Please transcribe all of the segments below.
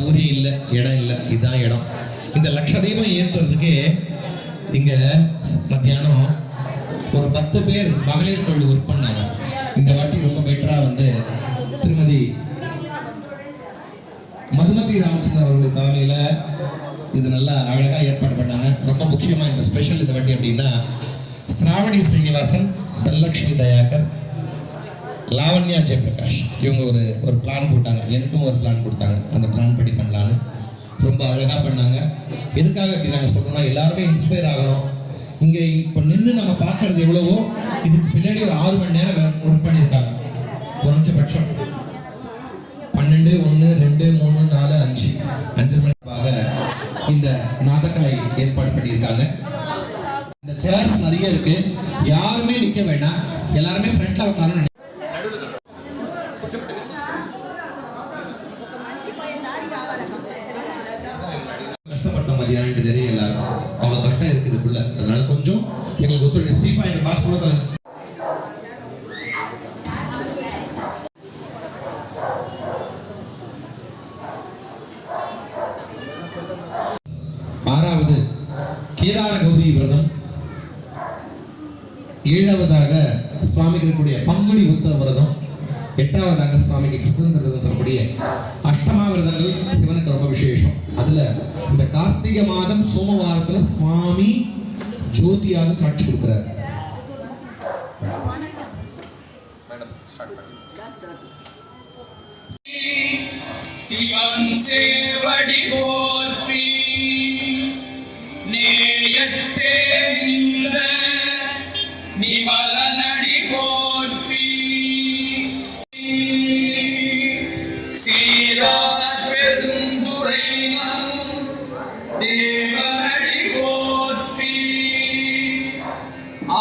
சௌகரியம் இல்லை, இடம் இல்லை. இதுதான் இடம். இந்த லட்ச தீபம் ஏற்றுறதுக்கு இங்க மத்தியானம் ஒரு 10 பேர் மகளிர் குழு ஒர்க் பண்ணாங்க. இந்த வாட்டி ரொம்ப பெட்டரா வந்து திருமதி மதுமதி ராமச்சந்திரன் அவர்கள் தலைமையில இது நல்லா அழகா ஏற்பாடு பண்ணாங்க. ரொம்ப முக்கியமா இந்த ஸ்பெஷல் இந்த வாட்டி அப்படின்னா ஸ்ராவணி ஸ்ரீனிவாசன், தனலட்சுமி தயாகர், லாவண்யா ஜெயபிரகாஷ் இவங்க ஒரு பிளான் போட்டாங்க. எனக்கும் ஒரு பிளான் கொடுத்தாங்க. அந்த பிளான் படி பண்ணலான்னு ரொம்ப அழகா பண்ணாங்க. எதுக்காக அப்படி நாங்கள் சொல்றோம்னா எல்லாருமே இன்ஸ்பயர் ஆகணும். இங்க இப்போ நின்று நம்ம பார்க்கறது எவ்வளவோ இதுக்கு பின்னாடி ஒரு 6 மணி நேரம் ஒர்க் பண்ணியிருக்காங்க. குறைஞ்சபட்சம் 12, 1, 2, 3, 4, 5 மணிக்காக இந்த நாதக்கலை ஏற்பாடு பண்ணியிருக்காங்க. இந்த சேர்ஸ் நிறைய இருக்கு. யாருமே நிக்க வேண்டாம், எல்லாருமே ஃப்ரண்ட்ல உட்காரணும். கஷ்டப்பட்ட மதியானம் தெரியும் எல்லாருக்கும். அவ்வளவு கஷ்டம் இருக்குது புள்ள. அதனால கொஞ்சம் எங்களுக்கு ஒத்துழைப்பு. சீப்பா இந்த பாக்ஸ் கூட ஆறாவது கேதார கௌரி விரதம், 7வதாக சுவாமிக்கு இருக்கக்கூடிய பங்குனி உத்தர விரதம், 8வதாக சுவாமிக்கு கிருஷ்ணந்திர விரதம் சொல்லக்கூடிய அஷ்டமா விரதங்கள் சிவனுக்கு ரொம்ப விசேஷம். அதுல இந்த கார்த்திகை மாதம் சோமவாரத்துல சுவாமி ஜோதியாக காட்சி கொடுக்கிறார். சிவன் சேவடி போற்றி நேயத்தே நின்ற நிமலனடி போற்றி சீரார் பெருந்துரை தேவடி போற்றி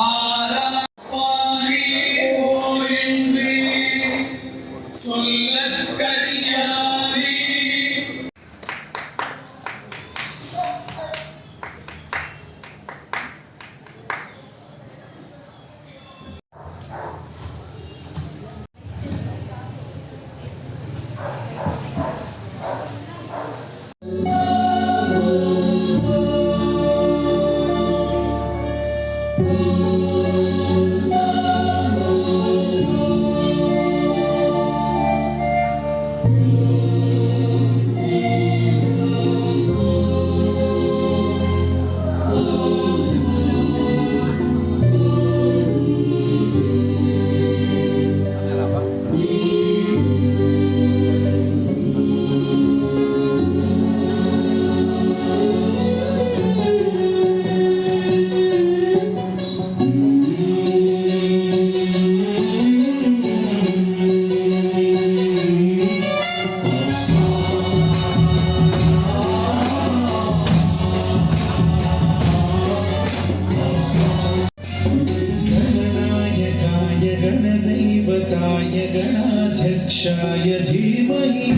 ஆராப்பாரி ஓ என்று சொல்லக் கரியாரி. गणाध्यक्षाय धीमहि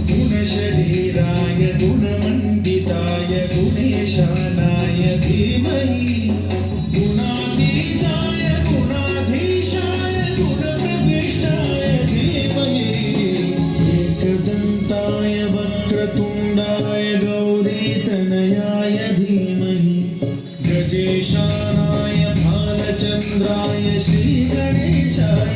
गुणशरीराय गुणमण्डिताय गुणेशानाय धीमहि गुणातीताय गुणाधीशाय गुणप्रविष्टाय धीमहि एकदन्ताय वक्रतुण्डाय गौरीतनयाय धीमहि गजेशानाय भालचन्द्राय श्रीगणेशाय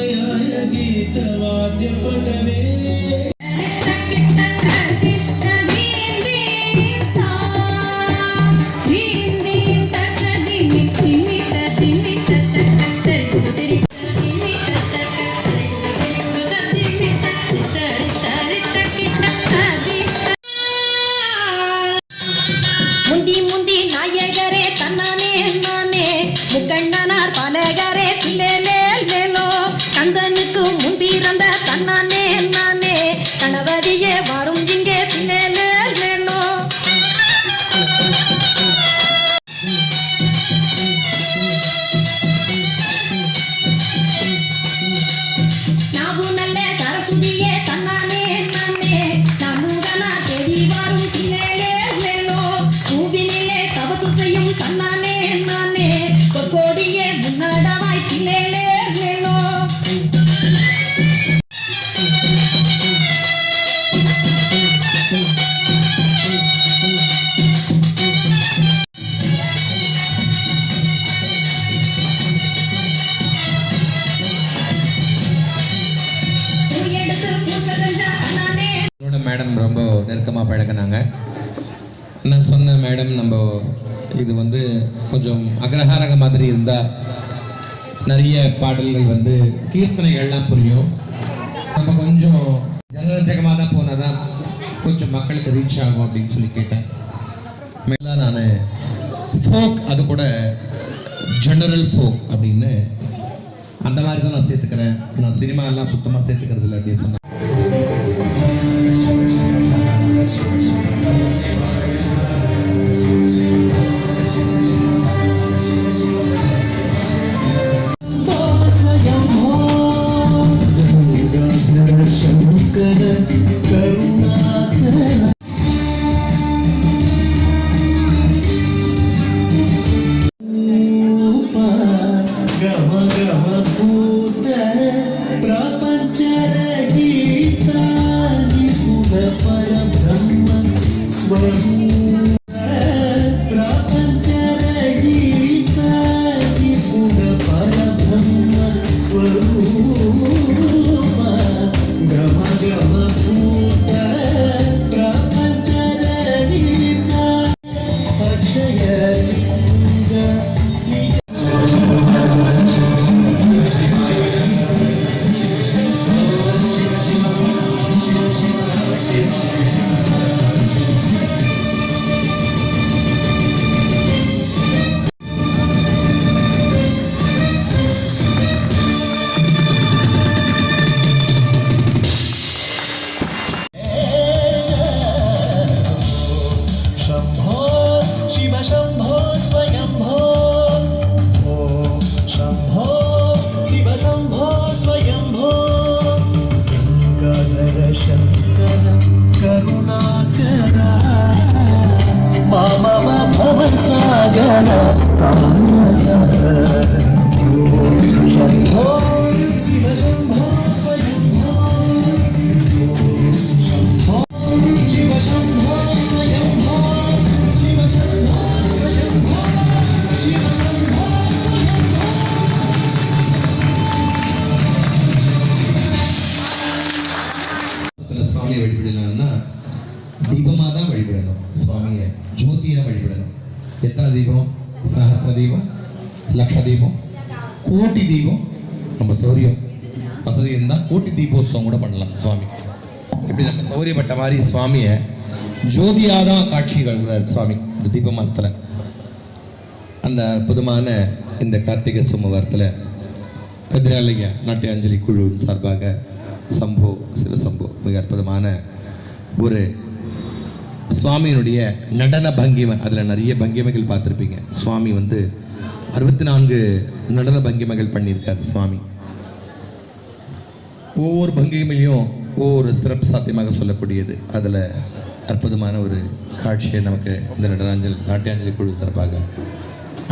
ಲಯಾಯ ಗೀತವಾದ್ಯ ಪಟವೇ முக்கண்ணனார் பலகரே தில்லேலே லேலோ கந்தனுக்கு முன்பிறந்த தன்னானே நானே கணவதியே வரும் இங்கே தில்லேலே லேலோ நாவு நல்ல சரஸ்வதியே தன்னானே நானே நம்முகனா தேவி வரும் தில்லேலே லேலோ பூவினிலே தபசு செய்யும் தன்னானே நானே கோடியே முன்னடவாய் தில்லேலே லேலோ மேடம் ரொம்ப நெருக்கமாக பழகினாங்க. நான் சொன்ன மேடம் நம்ம இது வந்து கொஞ்சம் அக்ரஹாரக மாதிரி இருந்தால் நிறைய பாடல்கள் வந்து கீர்த்தனைகள்லாம் புரியும். நம்ம கொஞ்சம் ஜனரஞ்சகமாக தான் போனால் தான் கொஞ்சம் மக்களுக்கு ரீச் ஆகும் அப்படின்னு சொல்லி கேட்டேன். மேலே நான் ஃபோக் அது கூட ஜெனரல் ஃபோக் அப்படின்னு அந்த மாதிரி தான் நான் சேர்த்துக்கிறேன். நான் சினிமாலாம் சுத்தமாக சேர்த்துக்கிறது இல்லை அப்படின்னு சொன்னேன். சுவாமியை வழிபடணும்னா தீபமாக தான் வழிபடணும். சுவாமியை ஜோதியாக வழிபடணும். எத்தனை தீபம்? சஹஸ்ர தீபம், லட்ச தீபம், கோட்டி தீபம். நம்ம சௌரியம் வசதி இருந்தால் கோட்டி தீபோத்சவம் கூட பண்ணலாம். சுவாமி இப்படி நம்ம சௌரியப்பட்ட மாதிரி சுவாமியை ஜோதியாக தான் காட்சி கழுகிறார் சுவாமி இந்த தீப மாசத்தில். அந்த அற்புதமான இந்த கார்த்திகை சோமவாரத்தில் கதிராலய நாட்டியாஞ்சலி குழு சார்பாக சம்போ சிவசம்போ மிக அற்புதமான ஒரு சுவாமியினுடைய நடன பங்கிமை. அதில் நிறைய பங்கிமைகள் பார்த்துருப்பீங்க. சுவாமி வந்து 64 நடன பங்கிமைகள் பண்ணியிருக்கார் சுவாமி. ஒவ்வொரு பங்கிமையிலையும் ஒவ்வொரு சிறப்பு சாத்தியமாக சொல்லக்கூடியது. அதில் அற்புதமான ஒரு காட்சியை நமக்கு இந்த நாட்டியாஞ்சலி குழு தரப்பாக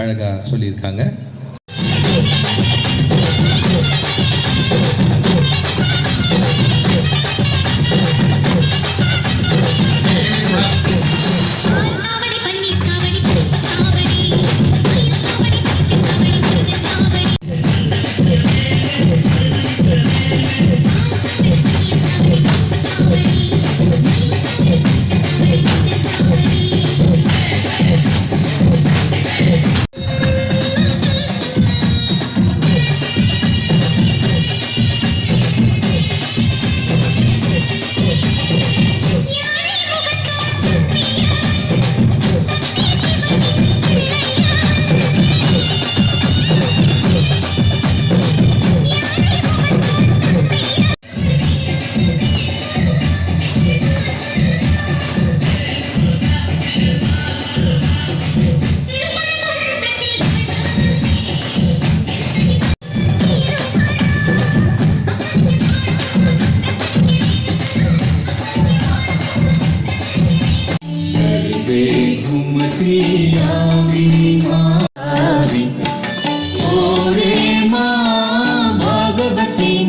அழகாக சொல்லியிருக்காங்க.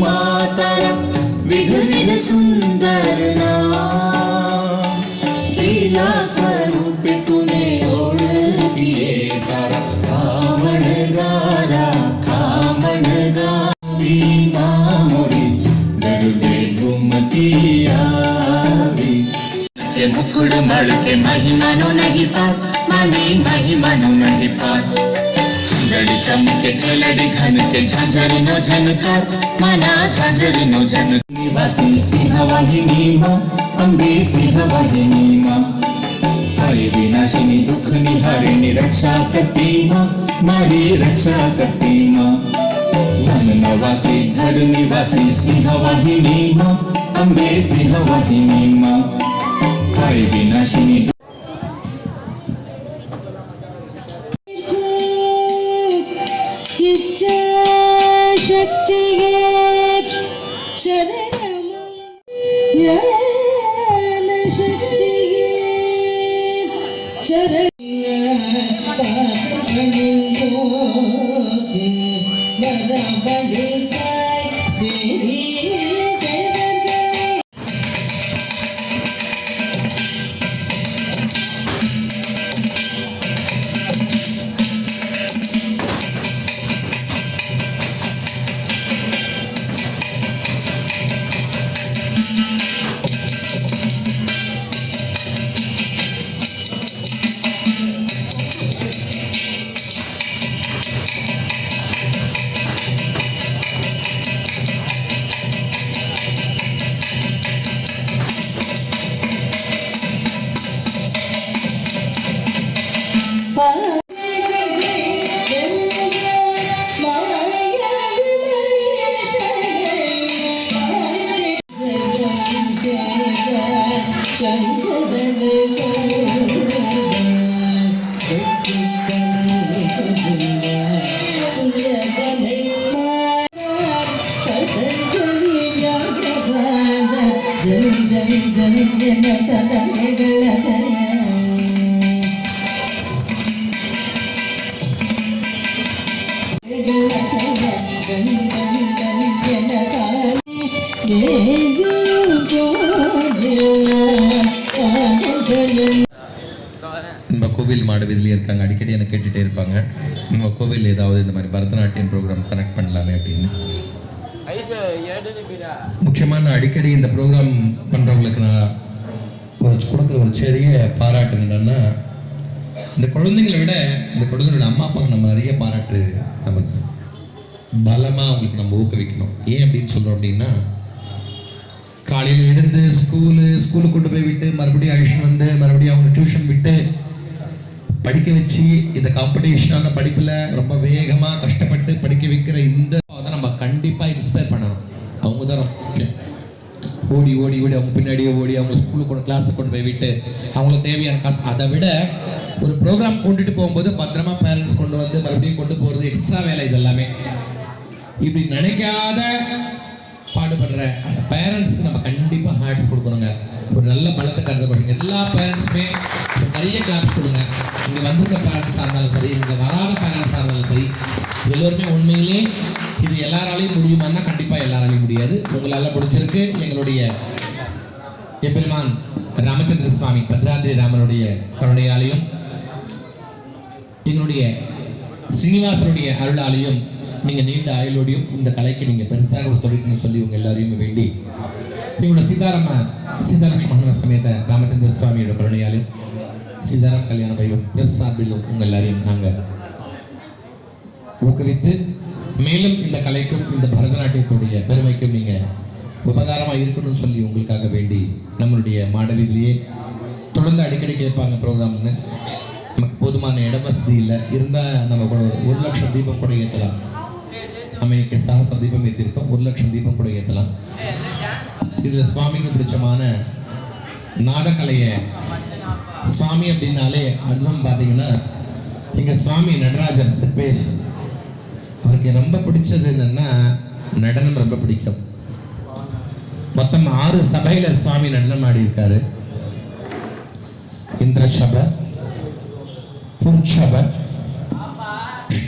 मातरम विध विध सुंदर नाम लीला स्वरूप तूने ओळखिये तारा कामण गारा वीणा मोरी दरुदे घुमती आवी के मुकुड़ मड़ के महिमानो नहीं पार माने महिमानो नहीं पार लड़ी चमके लड़ी घन के झंझरी नो झनकार मना झंझरी नो झन निवासी सिंहवाहिनी मां अंबे सिंहवाहिनी मां भय विनाशिनी दुख निहारिणी रक्षा करती मां मारी रक्षा करती मां वन निवासी धड़ निवासी सिंहवाहिनी मां अंबे सिंहवाहिनी मां भय विनाशिनी ಶಕ್ತಿಗೆ ಶರಣಮ ಜ್ಞಾನ ಶಕ್ತಿಗೆ ಶರಣ ದೇವಿ நம்ம கோவில் மாடவிதிலே இருக்காங்க, அடிக்கடி எனக்கு கேட்டுகிட்டே இருப்பாங்க, நம்ம கோவில் ஏதாவது இந்த மாதிரி பரதநாட்டியம் ப்ரோக்ராம் கனெக்ட் பண்ணலாமே அப்படின்னு. முக்கியமாக நான் அடிக்கடி இந்த ப்ரோக்ராம் பண்ணுறவங்களுக்கு நான் கொடுக்குற ஒரு சிறிய பாராட்டு என்னன்னா, இந்த குழந்தைங்களை விட இந்த குழந்தைங்களோட அம்மா அப்பாவுக்கு நம்ம நிறைய பாராட்டு நம்ம பலமாக அவங்களுக்கு நம்ம ஊக்குவிக்கணும். ஏன் அப்படின்னு சொல்கிறோம் அப்படின்னா, காலையில் எழுந்து ஸ்கூலுக்கு கொண்டு போய் விட்டு மறுபடியும் அழைச்சிட்டு வந்து மறுபடியும் அவங்க டியூஷன் விட்டு படிக்க வச்சு இந்த காம்படிஷனான படிப்பில் ரொம்ப வேகமாக கஷ்டப்பட்டு படிக்க வைக்கிற இந்த நம்ம கண்டிப்பாக இன்ஸ்பயர் பண்ணணும். அவங்க தான் ஓடி ஓடி ஓடி அவங்க பின்னாடியே ஓடி அவங்க ஸ்கூலுக்கு கிளாஸுக்கு கொண்டு போய் விட்டு அவங்களுக்கு தேவையான காசு, அதை விட ஒரு ப்ரோக்ராம் கொண்டுட்டு போகும்போது பத்திரமா பேரண்ட்ஸ் கொண்டு வந்து மறுபடியும் கொண்டு போகிறது எக்ஸ்ட்ரா வேலை. இது எல்லாமே இப்படி நினைக்காத பாடுபடுற அந்த பேரண்ட்ஸ்க்கு நம்ம கண்டிப்பாக ஹார்ட்ஸ் கொடுக்கணுங்க. ஒரு நல்ல பலத்தை கருதப்படுங்க. எல்லா பேரண்ட்ஸுமே நிறைய கிளாப்ஸ் கொடுங்க. இங்கே வந்திருக்க பேரண்ட்ஸாக இருந்தாலும் சரி, இங்கே வராத பேரண்ட்ஸாக இருந்தாலும் சரி, எல்லோருமே உண்மையிலே இது எல்லாராலையும் முடியுமான்னா கண்டிப்பாக எல்லாராலையும் முடியாது. உங்களால் முடிஞ்சிருக்கு. எங்களுடைய எம்பெருமான் ராமச்சந்திர சுவாமி பத்ராந்திரி ராமனுடைய கருணையாலையும் எங்களுடைய ஸ்ரீனிவாசனுடைய அருளாலையும் நீங்கள் நீண்ட ஆயுளோடையும் இந்த கலைக்கு நீங்கள் பெருசாக ஒரு தொழிற்கணும்னு சொல்லி உங்கள் எல்லாரையும் வேண்டி எங்களோட சீதாலட்சுமண சமேத ராமச்சந்திர சுவாமியோட கருணையாலையும் சீதாராம் கல்யாண வைபவம் ப்ளஸ் சார்பிலும் உங்கள் எல்லாரையும் நாங்கள் ஊக்குவித்து மேலும் இந்த கலைக்கும் இந்த பரதநாட்டியத்துடைய பெருமைக்கும் நீங்கள் உபகாரமாக இருக்கணும்னு சொல்லி உங்களுக்காக வேண்டி நம்மளுடைய மாடவிலேயே தொடர்ந்து அடிக்கடி கேட்பாங்க ப்ரோக்ராம்னு. நமக்கு போதுமான இட வசதி இல்லை, இருந்தால் நம்ம கூட 1,00,000 தீபம் கூட ஏற்றலாம். நம்ம இன்னைக்கு சகச தீபம் ஏற்றிருக்கோம், 1,00,000 தீபம் கூட ஏற்றலாம். இதில் சுவாமிக்கு பிடிச்சமான நாடகலையை சுவாமி அப்படின்னாலே அதுவும் பார்த்தீங்கன்னா எங்கள் சுவாமி நடராஜன் சிற்பேஷ் அவருக்கு ரொம்ப பிடிச்சது என்னன்னா நடனம் ரொம்ப பிடிக்கும். மொத்தம் 6 சபையில சுவாமி நடனம் ஆடி இருக்காரு. இந்திர சபை, புருஷபை,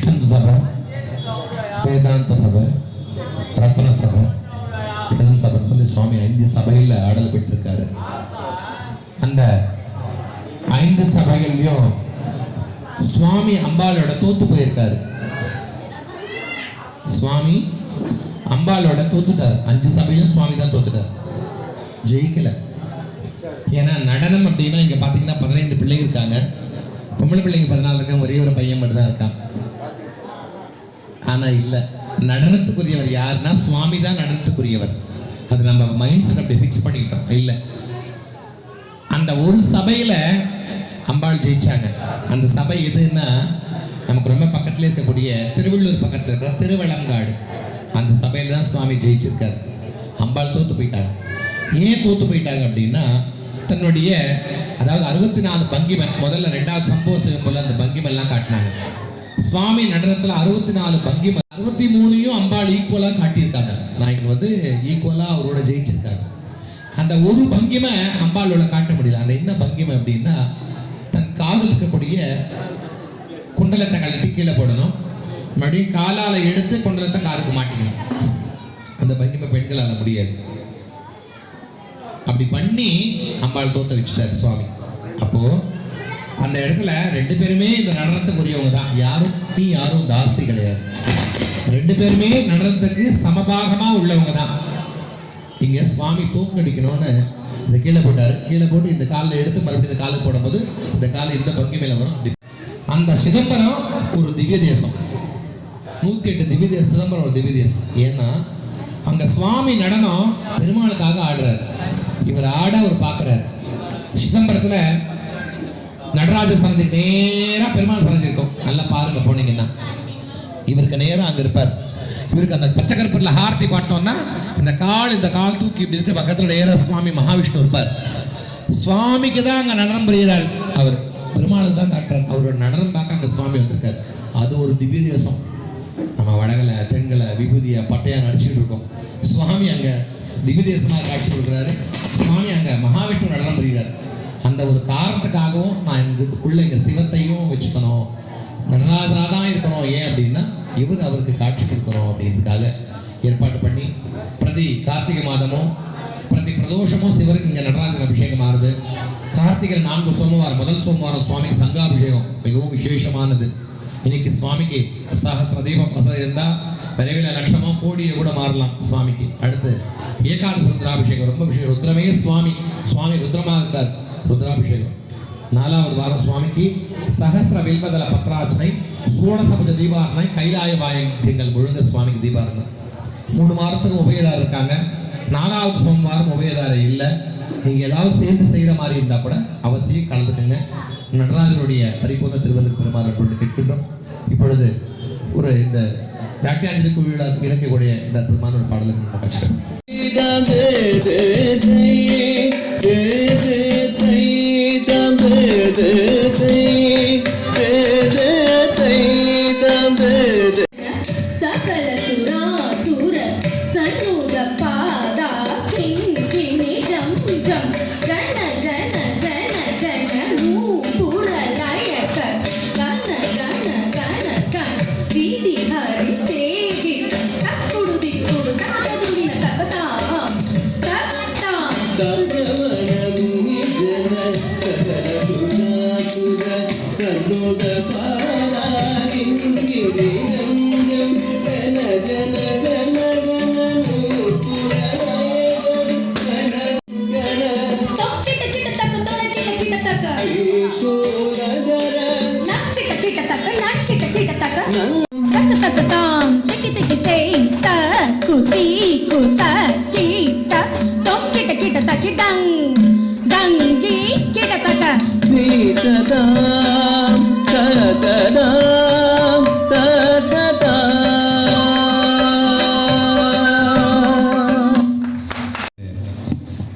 சபை, வேதாந்த சபை, ரத்ன சபை, இடதும் சபைன்னு சொல்லி சுவாமி 5 சபையில் ஆடல் பெற்றிருக்காரு. அந்த 5 சபைகள்லையும் சுவாமி அம்பாளோட தோத்து போயிருக்காரு. சுவாமி அம்பாளோட தோத்துட்டார். 5 சபையிலும் சுவாமி தான் தோத்துட்டார், ஜெயிக்கல. ஏன்னா நடனம் அப்படின்னா இங்க பாத்தீங்கன்னா 15 பிள்ளைங்க இருக்காங்க, பொம்பளை பிள்ளைங்க 14 இருக்காங்க, ஒரே ஒரு பையன் மட்டும் தான் இருக்கான். ஆனா இல்ல, நடனத்துக்குரியவர் யாருன்னா சுவாமி தான் நடனத்துக்குரியவர். அது நம்ம மைண்ட் செட் அப்படி ஃபிக்ஸ் பண்ணிக்கிட்டோம். இல்ல, அந்த ஒரு சபையில அம்பாள் ஜெயிச்சாங்க. அந்த சபை எதுன்னா நமக்கு ரொம்ப பக்கத்துல இருக்கக்கூடிய திருவள்ளூர் பக்கத்துல இருக்கிற திருவளங்காடு. அந்த சபையில தான் சுவாமி ஜெயிச்சிருக்காரு. அம்பாள் தோத்து போயிட்டாங்க. ஏன் தோத்து போயிட்டாங்க அப்படின்னா தன்னுடைய அதாவது 64 பங்கிமை, முதல்ல 2வது சம்பவம் போல அந்த பங்கிமை எல்லாம் காட்டினாங்க. சுவாமி நடனத்துல 64 பங்கிமை, 63யும் அம்பாள் ஈக்குவலா காட்டியிருக்காங்க. நான் இங்க வந்து ஈக்குவலா அவரோட ஜெயிச்சிருக்காங்க. அந்த ஒரு பங்கிமை அம்பாளோட காட்ட முடியல. அந்த என்ன பங்கிமை அப்படின்னா தன் காதில் இருக்கக்கூடிய குண்டலத்தை கழட்டி கீழே போடணும், மறுபடியும் காலால எடுத்து குண்டலத்தை காதுக்கு மாட்டிக்கணும். அந்த பங்கிமை பெண்களால் முடியாது. அப்படி பண்ணி அம்பாள் தோத்த வச்சுட்டார் சுவாமி. அப்போ அந்த இடத்துல 2 பேருமே இந்த நடனத்துக்குரியவங்க தான், யாரும் தாஸ்தி கிடையாது. 2 பேருமே நடனத்துக்கு சமபாகமா உள்ளவங்க தான். இங்க சுவாமி தோக்கடிக்கணும்னு இந்த கீழே போட்டாரு. கீழே போட்டு இந்த காலில் எடுத்து மறுபடியும் இந்த காலுக்கு போடும்போது இந்த கால இந்த பங்கி மேல வரும். அப்படி அந்த சிதம்பரம் ஒரு திவ்ய தேசம், 108 திவ்ய தேசம். சிதம்பரம் ஒரு திவ்ய தேசம். ஏன்னா அங்க சுவாமி நடனம் பெருமாளுக்காக ஆடுறாரு. இவர் ஆட அவர் பார்க்கிறார். சிதம்பரத்துல நடராஜ சன்னதி நேரா பெருமாள் சன்னதி இருக்கும். நல்லா பாருங்க போனீங்கன்னா, இவருக்கு நேரா அங்க இருப்பார். இவருக்கு அந்த பச்சை கருப்பூர்ல ஹாரதி பாட்டோம்னா இந்த கால் தூக்கி இப்படி இருக்க பக்கத்துல நேரா சுவாமி மகாவிஷ்ணு இருப்பார். சுவாமிக்கு தான் அங்க நடனம் புரிகிறார். அவர் பெருமாளுக்கு தான் காட்டுறார். அவரோட நடனம் பார்க்க அங்க சுவாமி வந்திருக்காரு. அது ஒரு திவ்ய தேசம். நம்ம வடகலை தென்களை விபூதியை பட்டையா நடிச்சுட்டு இருக்கோம். சுவாமி அங்க திவ்ய தேசமாக காட்சி கொடுக்குறாரு. சுவாமி அங்க மகாவிஷ்ணு நடனம் புரிகிறார். அந்த ஒரு காரணத்துக்காகவும் நான் எங்களுக்குள்ள எங்க சிவத்தையும் வச்சுக்கணும், நடராஜனா தான் இருக்கணும். ஏன் அப்படின்னா இவர் அவருக்கு காட்சி கொடுக்கணும் அப்படின்றதுக்காக ஏற்பாடு பண்ணி பிரதி கார்த்திகை மாதமும் பிரதி பிரதோஷமும் சிவருக்கு இங்க நடராஜன் அபிஷேகம் ஆறுது. கார்த்திகை 4 சோமவாரம், முதல் சோமவாரம் சுவாமிக்கு சங்காபிஷேகம் மிகவும் விசேஷமானது. இன்னைக்கு சுவாமிக்கு சஹஸ்ர தீபம் வசதி இருந்தா விரைவில் லட்சமோ கோடியை கூட மாறலாம் சுவாமிக்கு. அடுத்து ஏகாதசி ருத்ராபிஷேகம் ரொம்ப விஷயம். ருத்ரமே சுவாமி ருத்ரமாக இருக்கார். ருத்ராபிஷேகம் 4வது வாரம் சுவாமிக்கு சஹஸ்ர வில்பதல பத்ரார்ச்சனை, சோடசபுஜ தீபாரணை, கைலாய வாயங்கள் முழுங்க சுவாமிக்கு தீபாரணை. 3 வாரத்துக்கு உபயதாரம் இருக்காங்க. 4வது சோமவாரம் உபயதாரம் இல்லை. நீங்க ஏதாவது சேர்ந்து செய்யற மாதிரி இருந்தா கூட அவசியம் கலந்துக்குங்க. நடராஜருடைய பரிபூர்ண திருவள்ளுவர் பெருமாள் கொண்டு கேட்கின்றோம். இப்பொழுது ஒரு இந்த நாட்டியாஞ்சலி குழுவிழா இறக்கக்கூடிய இந்த அற்புதமான ஒரு பாடலுக்கு கஷ்டம். சகல சுராசுர சண்முக பாதா கிங்கிணி ஜம் ஜம் ஜன ஜன ஜன ஜன நூபுரலயக கன கன கன கன வீதி ஹரி சேவி தக்குடு திக்குடு தாதுவின தபதாம் தபதாம் தகவனமுனி ஜன சகல சுராசுர சண்முக பாதா கிங்கிணி ஜம் ஜன ஜன ஜன ஜன நூபுரலயக கன கன தொம் கிட்ட கிட்ட தக்கு தொட கிட்ட கிட்ட தக்க ஈஸ்வரதர நம் கிட்ட கிட்ட தக்க நம் கிட்ட கிட்ட தக்க தக்க தக்க தாம் திக்கி திக்கி தேய் தக்கு தீக்கு தக்கி த தொம் கிட்ட கிட்ட தக்கி டங் டங்கி கிட்ட தக்க நீததாம் தததாம் தததாம்.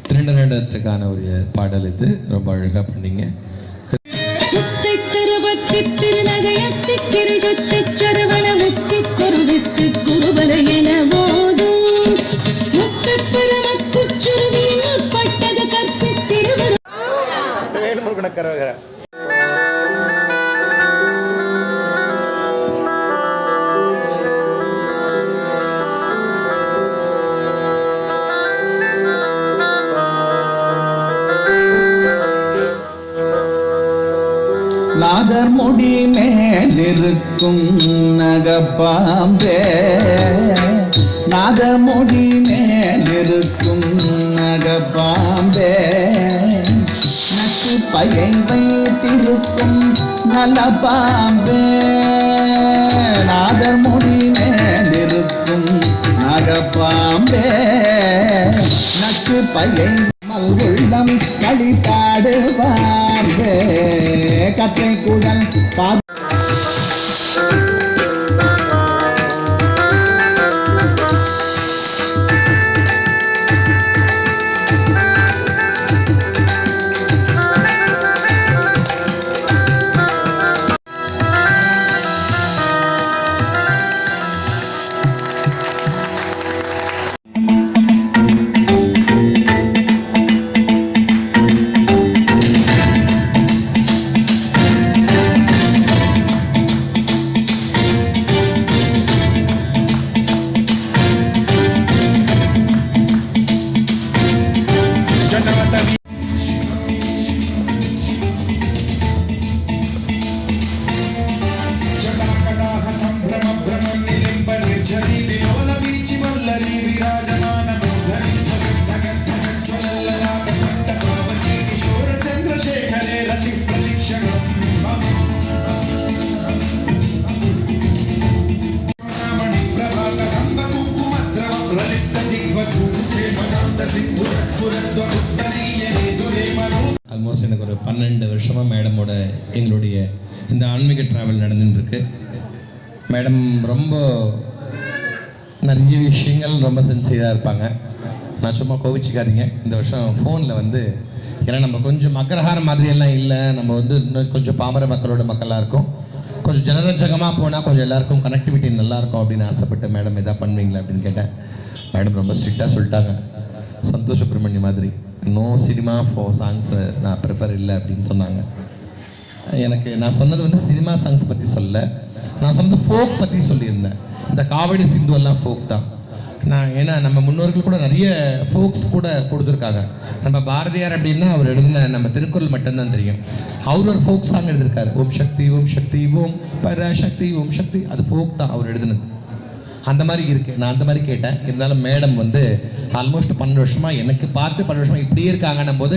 திருநடனத்துக்கான ஒரு பாடல் இது. ரொம்ப அழகா பண்ணீங்க. சுத்தை திருபத்தி திருநகையத்தி கிரி சொத்தி சரவண முத்தி கொருவித்து குருபல என போதும் முத்து பரம குச்சுருதி முற்பட்டது கற்பி திருவரு நாதர் முடி மேலிருக்கும் நகப்பாம்பே நாதர் முடி மேலிருக்கும் நகப்பாம்பே நச்சு பயை வைத்திருக்கும் நல்ல பாம்பே நாதர் முடி மேலிருக்கும் நகப்பாம்பே நச்சு பயை உள்ளம் களித்தாடுவார்பே கற்றை குழல் பா ஆல்மோஸ்ட் எனக்கு ஒரு 12 வருஷமாக மேடமோட எங்களுடைய இந்த ஆன்மீக ட்ராவல் நடந்துட்டுருக்கு. மேடம் ரொம்ப நிறைய விஷயங்கள் ரொம்ப சென்சிட்டிவாக இருப்பாங்க. நான் சும்மா கோவிச்சுக்காதீங்க. இந்த வருஷம் ஃபோனில் வந்து ஏன்னா நம்ம கொஞ்சம் அக்ரஹாரம் மாதிரியெல்லாம் இல்லை, நம்ம வந்து இன்னும் கொஞ்சம் பாமர மக்களோட மக்களாக இருக்கும், கொஞ்சம் ஜனரஞ்சகமாக போனால் கொஞ்சம் எல்லாருக்கும் கனெக்டிவிட்டி நல்லாயிருக்கும் அப்படின்னு ஆசைப்பட்டு மேடம் எதாவது பண்ணுவீங்களா அப்படின்னு கேட்டேன். மேடம் ரொம்ப ஸ்ட்ரிக்டாக சொல்லிட்டாங்க, சந்தோஷ் சுப்ரமணிய மாதிரி நோ சினிமா ஃபோர் சாங்ஸு நான் ப்ரிஃபர் இல்லை அப்படின்னு சொன்னாங்க. எனக்கு நான் சொன்னது வந்து சினிமா சாங்ஸ் பற்றி சொல்ல, நான் சொன்னது ஃபோக் பற்றி சொல்லியிருந்தேன். இந்த காவடி சிந்து எல்லாம் ஃபோக் தான். நான் ஏன்னா நம்ம முன்னோர்கள் கூட நிறைய ஃபோக்ஸ் கூட கொடுத்துருக்காங்க. நம்ம பாரதியார் அப்படின்னா அவர் எழுதின நம்ம திருக்குறள் மட்டும்தான் தெரியும். அவர் ஒரு ஃபோக் சாங் எழுதியிருக்காரு, ஓம் சக்தி ஓம் சக்தி ஓம் பராசக்தி ஓம் சக்தி, அது ஃபோக் தான் அவர் எழுதினது. அந்த மாதிரி இருக்கு. நான் அந்த மாதிரி கேட்டேன். இருந்தாலும் மேடம் வந்து ஆல்மோஸ்ட் 12 வருஷமாக எனக்கு பார்த்து 12 வருஷமாக இப்படியே இருக்காங்கன்னும் போது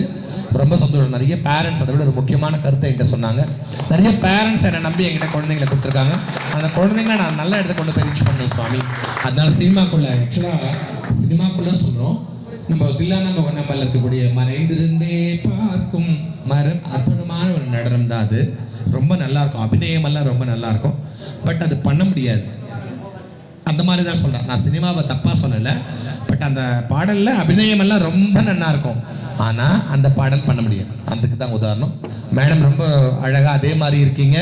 ரொம்ப சந்தோஷம். நிறைய பேரண்ட்ஸ் அதை விட ஒரு முக்கியமான கருத்தை என்கிட்ட சொன்னாங்க. நிறைய பேரண்ட்ஸ் என்னை நம்பி என்கிட்ட குழந்தைங்களை கொடுத்துருக்காங்க. அந்த குழந்தைங்களை நான் நல்ல இடத்த கொண்டு போய் ரீச் பண்ணணும் சுவாமி. அதனால சினிமாக்குள்ள ஆக்சுவலாக சினிமாக்குள்ளன்னு சொல்கிறோம். நம்ம தில்லானா நம்மள இருக்கக்கூடிய மறைந்திருந்தே பார்க்கும் மரம் அற்புதமான ஒரு நடனம் தான் அது. ரொம்ப நல்லாயிருக்கும், அபிநயமெல்லாம் ரொம்ப நல்லாயிருக்கும். பட் அது பண்ண முடியாது. அந்த மாதிரி தான் சொல்கிறேன். நான் சினிமாவை தப்பாக சொல்லலை. பட் அந்த பாடலில் அபிநயமெல்லாம் ரொம்ப நல்லா இருக்கும். ஆனால் அந்த பாடல் பண்ண முடியாது. அதுக்கு தான் உதாரணம். மேடம் ரொம்ப அழகாக அதே மாதிரி இருக்கீங்க.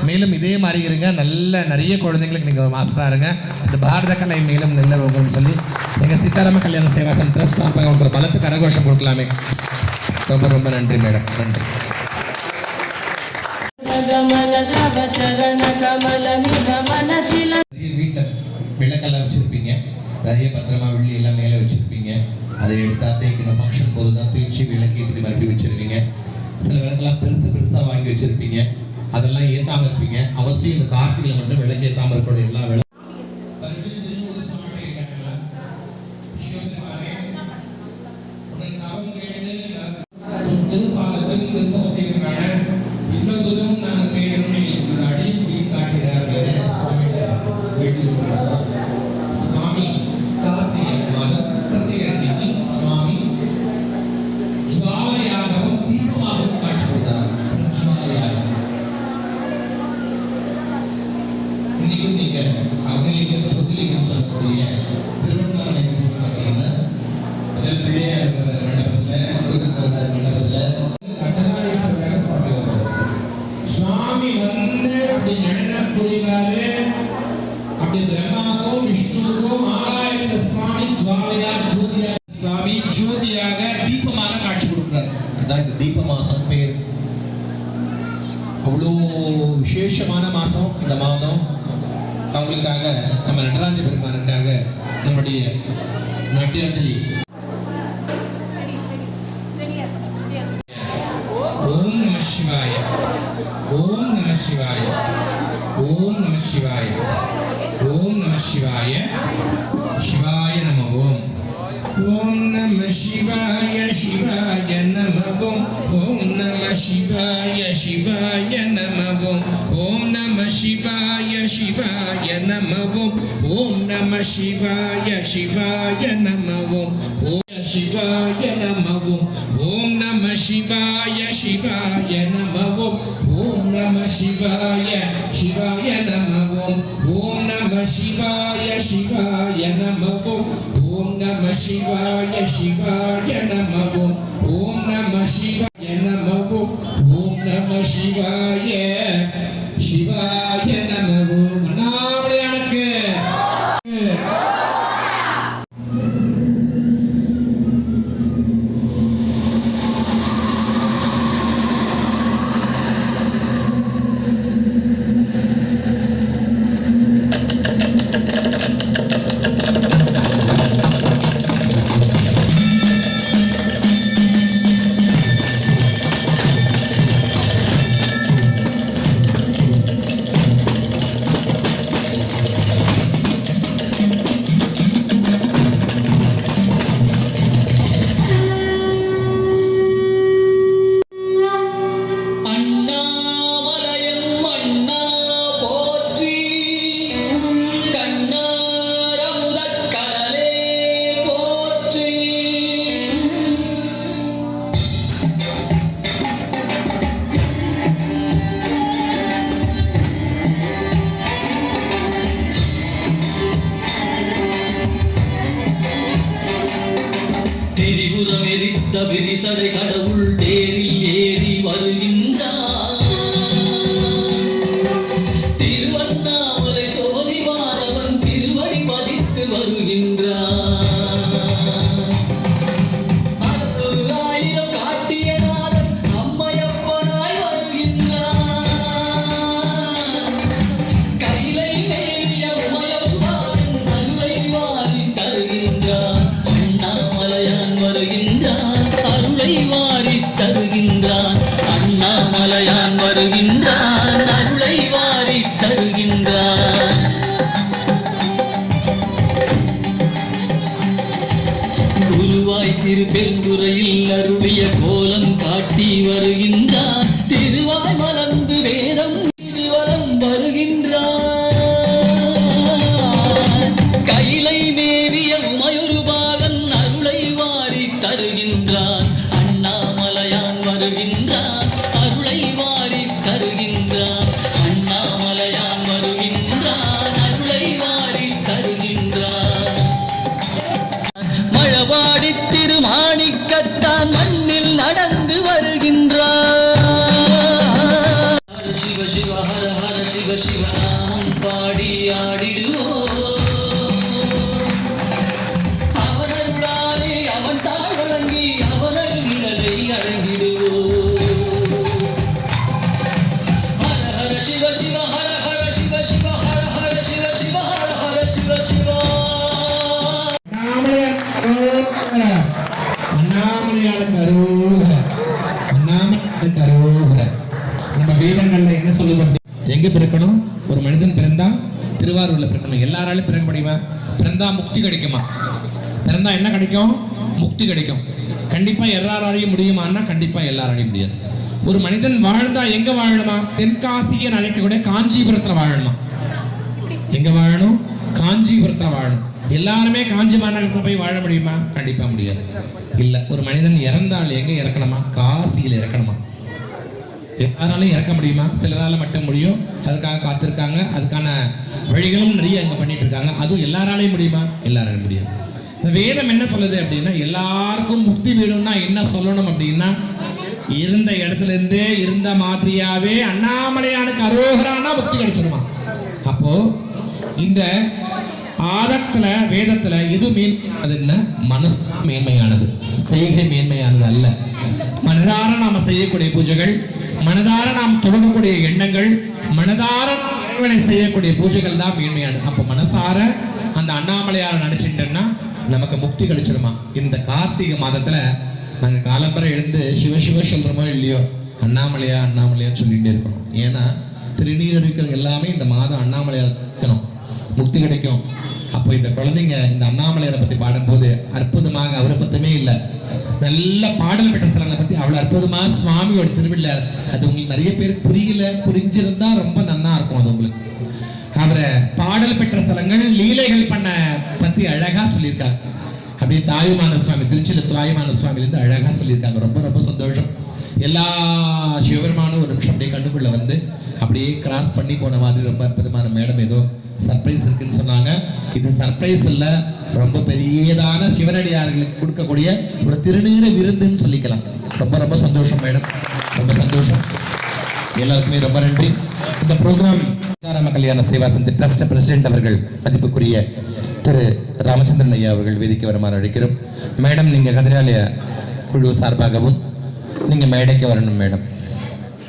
மேலும் இதே மாதிரி இருங்க. நல்ல நிறைய குழந்தைங்களுக்கு நீங்கள் மாஸ்டராக இருங்க. இந்த பாரத கலை மேலும் நல்ல உங்களுக்கு சொல்லி எங்கள் சீதாராம கல்யாண சேவாசன் ட்ரஸ்ட் அவங்க பலத்து கரகோஷம் கொடுக்கலாமே. ரொம்ப ரொம்ப நன்றி மேடம். நன்றி. வீட்டில் விளக்கெல்லாம் வச்சுருப்பீங்க, நிறைய பத்திரமா வெள்ளி எல்லாம் மேலே வச்சுருப்பீங்க. அதை எடுத்தா தேய்க்கணும், ஃபங்க்ஷன் போது தான் தேய்ச்சி விளக்கு ஏற்றி மறுபடியும் வச்சுருவீங்க. சில விளக்கெல்லாம் பெருசாக வாங்கி வச்சுருப்பீங்க, அதெல்லாம் ஏற்றாமல் இருப்பீங்க. அவசியம் இந்த கார்த்திகையில் மட்டும் விளக்கு ஏற்றாமல் இருக்கக்கூடிய எல்லா விளக்கு ஜோதியாக தீபமாக காட்சி கொடுக்கிறார். அதான் இந்த தீப மாசம் பேர். அவ்வளோ விசேஷமான மாசம் இந்த மாதம். அவங்களுக்காக நம்ம நடராஜ பெருமானுக்காக நம்முடைய நாட்டியாஞ்சலி. ஓம் நம சிவாய. ஓம் நம சிவாய. ஓம் நம சிவாய. ஓம் நம சிவாய. சிவாய நம ஓம். ஓம் நம சிவாய. சிவாய நம ஓம். ஓம் நம சிவாய. சிவாய நம ஓம். ஓம் நம சிவாய. சிவாய நம ஓம். ஓம் நம சிவாய. சிவாய நம ஓம். ஓம் சிவாய நம ஓம். ஓம் நம சிவாய. சிவாய நம ஓம். ஓம் நம சிவாய. சிவாய நம ஓம். ஓம் நம சிவாய. சிவாய நம ஓம். ஓம் நம சிவாய. சிவாய நம ஓம். ஓம் நம சிவாய நம ஓம். ஓம் நம சிவாய. சிவாய நம ஓம். அண்ணாமலையானுக்கு விரிசடை கடவுள் தேரில் ஏறி வருகின்றார். திருவண்ணாமலை சோதிவானவன் திருவடி பதித்து வருகின்றார். 600,000 காட்டிய நாதன் அம்மையப்பனாய் வருகின்றார். கைலை மேவிய உமையப்பாவின் அருளை வாரி தருகின்றார். அண்ணாமலையான் வருகின்றார். அருளை வாரி தருகின்றான். அண்ணாமலையான் வருகின்றான். அருளை வாரி தருகின்றான். குருவாய் திருப்பெருந்துறையில் அருளிய கோலம் காட்டி வருகின்றான். திருவாய் மலர்ந்து வேதம் வலம் வருகின்றான். கைலை மேவிய உமையொரு பாகன் அருளை வாரி தருகின்றான். அண்ணாமலையான் வருகின்றான். அருளை வாரி தருகின்றான். அண்ணாமலையான் வருகின்றான். அருளை வாரி தருகின்றான். மழவாடி திருமாணிக்கத்தான் மண்ணில் நடந்து வருகின்றான். சிவ சிவ ஹர ஹர சிவ சிவ நாமம் பாடி ஆடிடுவோம். அவனருளாலே அவன் தாழ் வணங்கி அவனது நிழலை அடைந்திடுவோம். ஹர ஹர சிவ சிவ ஹர ஹர சிவ சிவ ஹர ஹர சிவ சிவ ஹர ஹர சிவ சிவ. அண்ணாமலையானுக்கு அரோகரா. அண்ணாமலையானுக்கு அரோகரா. நம்ம வேதங்கள்ல என்ன சொல்லுது? எங்க பிறக்கணும்? ஒரு மனிதன் பிறந்தா திருவாரூர்ல பிறக்கணும். எல்லாராலும் பிறக்க முடியுமா? பிறந்தா முக்தி கிடைக்குமா? பிறந்தா என்ன கிடைக்கும்? முக்தி கிடைக்கும். கண்டிப்பா எல்லாராலையும் முடியுமான்னா கண்டிப்பா எல்லாராலையும் முடியாது. ஒரு மனிதன் வாழ்ந்தா எங்க வாழணுமா? தென்காசியை அழைக்கக்கூடிய காஞ்சிபுரத்துல வாழணுமா? எங்க வாழணும்? காஞ்சிபுரத்துல வாழணும். எல்லாருமே காஞ்சி மாநகரத்துல போய் வாழ முடியுமா? கண்டிப்பா முடியாது. இல்ல, ஒரு மனிதன் இறந்தால் எங்க இறக்கணுமா? காசியில இறக்கணுமா? எல்லாராலையும் இறக்க முடியுமா? சிலரால மட்டும் முடியும். அதுக்காக காத்திருக்காங்க. அதுக்கான வழிகளும் நிறைய இங்க பண்ணிட்டு இருக்காங்க. அதுவும் எல்லாராலையும் முடியுமா? எல்லாராலையும் முடியாது. இந்த வேதம் என்ன சொல்லுது அப்படின்னா, எல்லாருக்கும் முக்தி வேணும்னா என்ன சொல்லணும் அப்படின்னா, இருந்த இடத்துல இருந்தே இருந்த மாதிரியாவே அண்ணாமலையானுக்கு அரோகரானா முக்தி கிடைச்சிருமா? அப்போ இந்த ஆரத்துல வேதத்துல எது மேன்மையானதுன்னா மனசு மேன்மையானது, செய்கை மேன்மையானது அல்ல. மனதார நாம செய்யக்கூடிய பூஜைகள், மனதார நாம் தொடங்கக்கூடிய எண்ணங்கள், மனதார செய்யக்கூடிய பூஜைகள் தான் மேன்மையானது. அப்போ மனசார அந்த அண்ணாமலையார நினைச்சிட்டோம்னா நமக்கு முக்தி கிடைச்சிருமா? இந்த கார்த்திகை மாதத்துல நாங்க காலம்பரை எழுந்து சிவ சிவ சொல்றோமோ இல்லையோ, அண்ணாமலையா அண்ணாமலையான்னு சொல்லிட்டே இருக்கணும். ஏன்னா திருநீர் அணிவிக்கிறது எல்லாமே இந்த மாதம் அண்ணாமலையார் இருக்கணும், முக்தி கிடைக்கும். அப்போ இந்த குழந்தைங்க இந்த அண்ணாமலையாரை பத்தி பாடும்போது அற்புதமாக, அவரை பத்தமே இல்லை, நல்ல பாடல் பெற்ற ஸ்தலங்களை பத்தி அவ்வளவு அற்புதமா சுவாமியோட திருவிழா. அது உங்களுக்கு நிறைய பேர் புரியல, புரிஞ்சிருந்தா ரொம்ப நன்னா இருக்கும். அது உங்களுக்கு அவரை பாடல் பெற்ற ஸ்தலங்கள், லீலைகள் பண்ண பத்தி அழகா சொல்லியிருக்காங்க. அப்படியே தாயுமான சுவாமி, திருச்சியில தாயுமான சுவாமியிலிருந்து அழகா சொல்லியிருக்காங்க. ரொம்ப ரொம்ப சந்தோஷம். எல்லா சிவபெருமானும் ஒரு நிமிஷம் அப்படியே கண்டுக்குள்ள வந்து அப்படியே கிராஸ் பண்ணி போன மாதிரி ரொம்ப அற்புதமான மேடம் ஏதோ சர்ப்ரைஸ் இருக்குன்னு சொன்னாங்க. இது சர்ப்ரைஸ் இல்ல, ரொம்ப பெரியதான சிவனடியார்களுக்கு கொடுக்கக்கூடிய ஒரு திருநீர விருந்துன்னு சொல்லிக்கலாம். ரொம்ப ரொம்ப சந்தோஷம் மேடம், ரொம்ப சந்தோஷம். எல்லாருக்குமே ரொம்ப நன்றி. இந்த ப்ரோக்ராம் சீதாராம கல்யாண சேவா சந்தி ட்ரஸ்ட் பிரசிடென்ட் அவர்கள், மதிப்புக்குரிய திரு ராமச்சந்திரன் ஐயா அவர்கள் வேதிக்கு வருமாறு அழைக்கிறோம். மேடம், நீங்க கதிராலய குழு சார்பாகவும் நீங்க மேடைக்கு வரணும் மேடம்.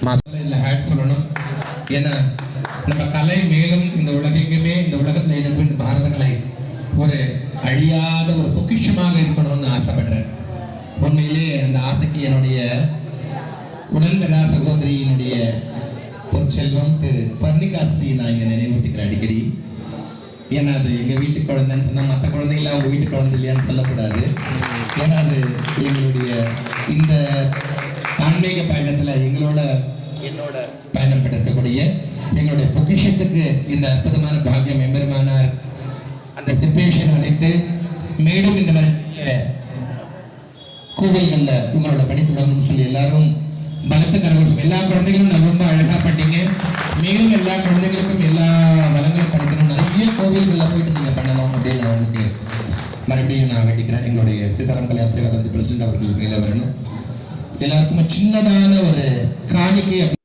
மாசம் இல்லை ஹேட் சொல்லணும். ஏன்னா நம்ம கலை மேலும் இந்த உலகெங்குமே, இந்த உலகத்தில் எனக்கு இந்த பாரத கலை ஒரு அழியாத ஒரு பொக்கிஷமாக இருக்கணும்னு ஆசைப்படுறேன். உண்மையிலே அந்த ஆசைக்கு என்னுடைய உடன்பெறா சகோதரியினுடைய பொற்செல்வம் திரு பர்ணிகாஸ்ரீ நான் இங்கே நினைவூட்டிக்கிறேன் அடிக்கடி. ஏன்னா அது எங்கள் வீட்டு குழந்தைன்னு சொன்னால் மற்ற குழந்தைங்கள அவங்க வீட்டு குழந்தை இல்லையான்னு சொல்லக்கூடாது. ஏன்னா அது எங்களுடைய இந்த ஆன்மீக பயணத்தில் என்னோட பயணம் படுத்தக்கூடிய எங்களுடைய பொக்கிஷத்துக்கு இந்த அற்புதமான பாக்கியம் எம்பெருமானார் அந்த சிப்பேஷன் அழைத்து மேலும் இந்த மாதிரி கோவில்களில் உங்களோட பணி தொடங்கணும்னு சொல்லி எல்லாரும் பலத்த கரகோஷம். எல்லா குழந்தைகளும் ரொம்ப அழகா பண்ணீங்க. மேலும் எல்லா குழந்தைகளுக்கும் எல்லா வளங்களும் கிடைக்கணும். நிறைய கோவில்களில் போயிட்டு நீங்க பண்ணணும் அப்படின்னு நான் உங்களுக்கு மறுபடியும் நான் வேண்டிக்கிறேன். எங்களுடைய சீதாராம் கல்யாண சேவா சந்தி பிரசிடென்ட் அவர்களுக்கு மேலே வரணும். எல்லாருக்குமே சின்னதான ஒரு காணிக்கை அப்படி